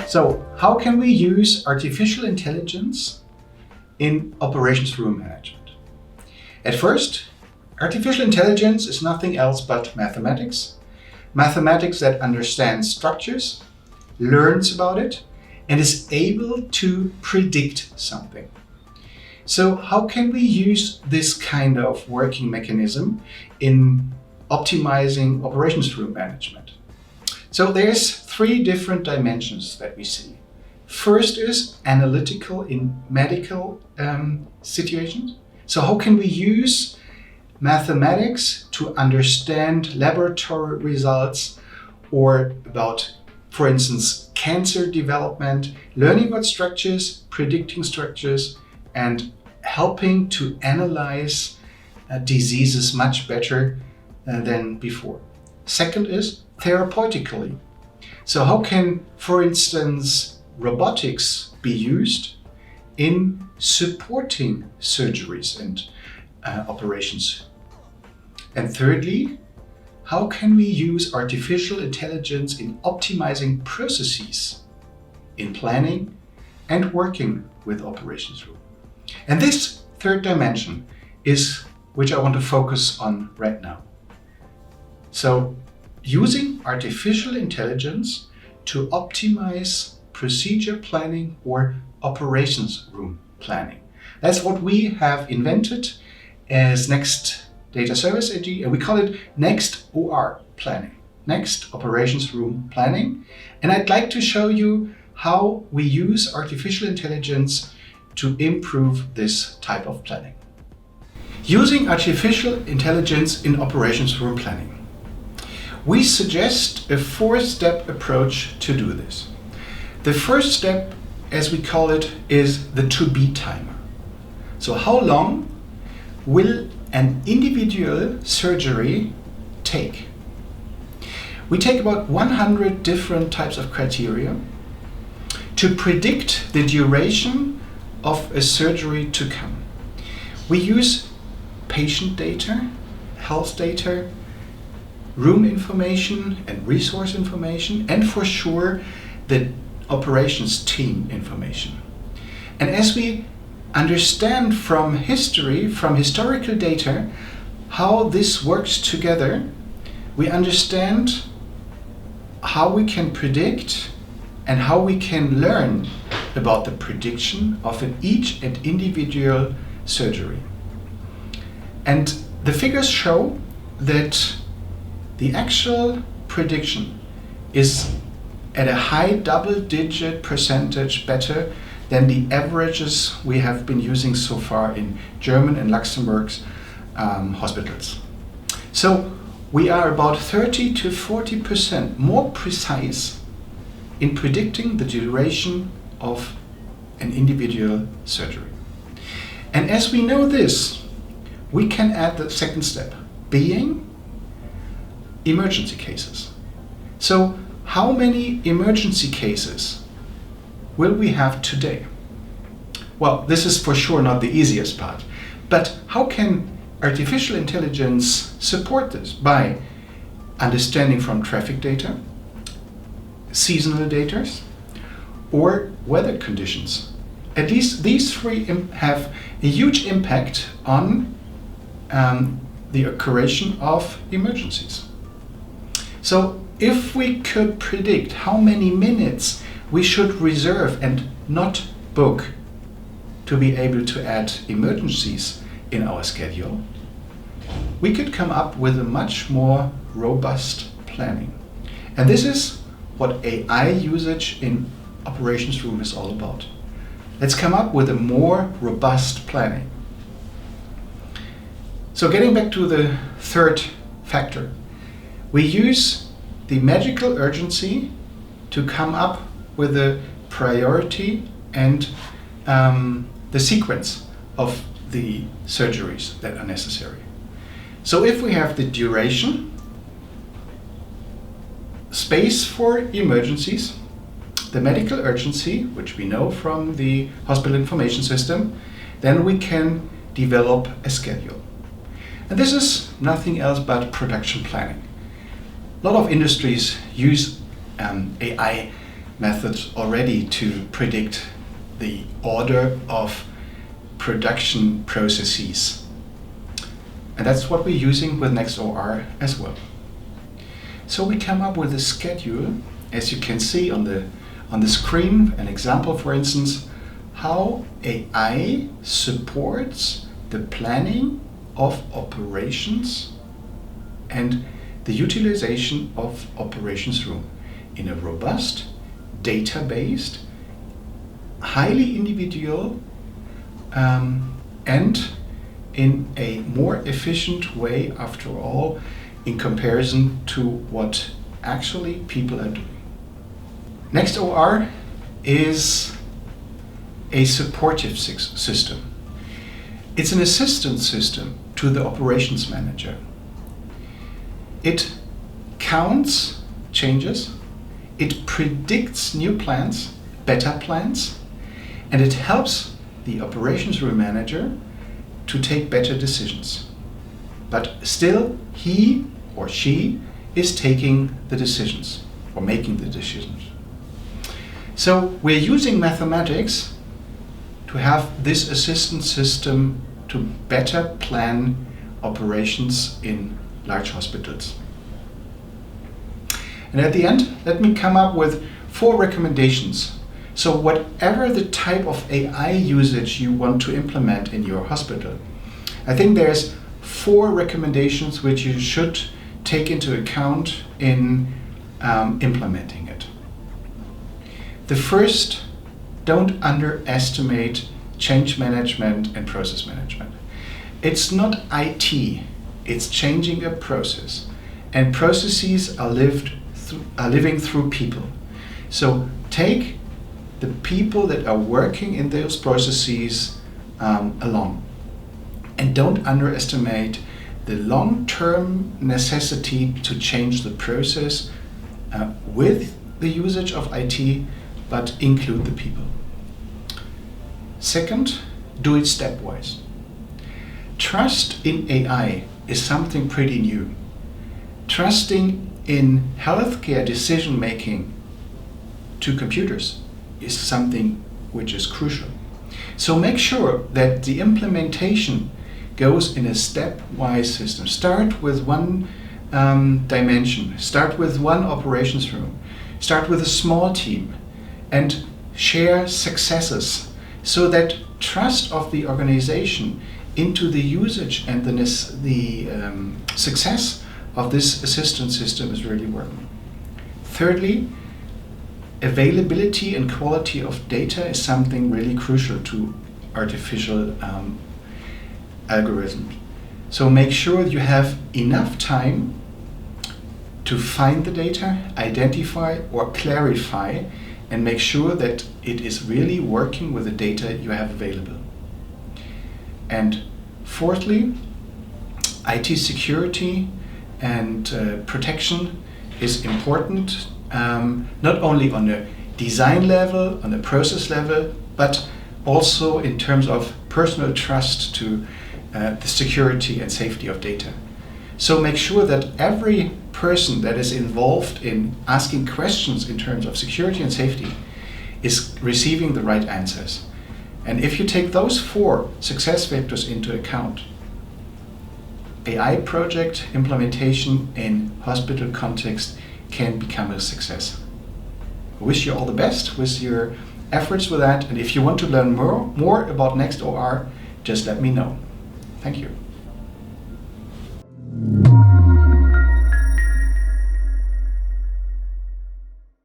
So how can we use artificial intelligence in operations room management? At first, artificial intelligence is nothing else but mathematics. Mathematics that understands structures, learns about it, and is able to predict something. So how can we use this kind of working mechanism in optimizing operations room management? So there's 3 different dimensions that we see. First is analytical in medical situations. So how can we use mathematics to understand laboratory results or about, for instance, cancer development, learning about structures, predicting structures, and helping to analyze diseases much better than before. Second is therapeutically. So how can, for instance, robotics be used in supporting surgeries and operations? And thirdly, how can we use artificial intelligence in optimizing processes in planning and working with operations room? And this third dimension is which I want to focus on right now. So using artificial intelligence to optimize procedure planning or operations room planning. That's what we have invented as Next Data Service AG, and we call it nextOR planning, Next Operations Room Planning. And I'd like to show you how we use artificial intelligence to improve this type of planning. Using artificial intelligence in operations room planning. We suggest a 4-step approach to do this. The first step, as we call it, is the to-be timer. So how long will an individual surgery take? We take about 100 different types of criteria to predict the duration of a surgery to come. We use patient data, health data, room information and resource information, and for sure the operations team information. And as we understand from history, from historical data, how this works together, we understand how we can predict and how we can learn about the prediction of each and individual surgery. And the figures show that the actual prediction is at a high double-digit percentage better than the averages we have been using so far in German and Luxembourg's hospitals. So we are about 30 to 40% more precise in predicting the duration of an individual surgery. And as we know this, we can add the second step, being emergency cases. So how many emergency cases will we have today? Well, this is for sure not the easiest part, but how can artificial intelligence support this? By understanding from traffic data, seasonal data, or weather conditions. At least these 3 have a huge impact on the occurrence of emergencies. So if we could predict how many minutes we should reserve and not book to be able to add emergencies in our schedule, we could come up with a much more robust planning. And this is what AI usage in operations room is all about. Let's come up with a more robust planning. So getting back to the third factor, we use the medical urgency to come up with a priority and the sequence of the surgeries that are necessary. So if we have the duration, space for emergencies, the medical urgency, which we know from the hospital information system, then we can develop a schedule. And this is nothing else but production planning. A lot of industries use AI methods already to predict the order of production processes. And that's what we're using with nextOR as well. So we come up with a schedule, as you can see on the screen, an example, for instance, how AI supports the planning of operations and the utilization of operations room in a robust, data-based, highly individual, and in a more efficient way, after all, in comparison to what actually people are doing. nextOR is a supportive system. It's an assistance system to the operations manager. It counts changes, it predicts new plans, better plans, and it helps the operations room manager to take better decisions. But still, he or she is taking the decisions or making the decisions. So we're using mathematics to have this assistance system to better plan operations in large hospitals. And at the end, let me come up with 4 recommendations. So whatever the type of AI usage you want to implement in your hospital, I think there's 4 recommendations which you should take into account in implementing it. The first, don't underestimate change management and process management. It's not IT, it's changing a process. And processes are living through people. So take the people that are working in those processes along. And don't underestimate the long-term necessity to change the process with the usage of IT, but include the people. Second, do it stepwise. Trust in AI is something pretty new. Trusting in healthcare decision-making to computers is something which is crucial. So make sure that the implementation goes in a stepwise system. Start with one dimension, start with one operations room, start with a small team, and share successes so that trust of the organization into the usage and the success of this assistance system is really working. Thirdly, availability and quality of data is something really crucial to artificial algorithms. So make sure you have enough time to find the data, identify or clarify, and make sure that it is really working with the data you have available. And fourthly, IT security and protection is important, not only on a design level, on a process level, but also in terms of personal trust to the security and safety of data. So make sure that every person that is involved in asking questions in terms of security and safety is receiving the right answers. And if you take those 4 success vectors into account, AI project implementation in hospital context can become a success. I wish you all the best with your efforts with that, and if you want to learn more about nextOR, just let me know. Thank you.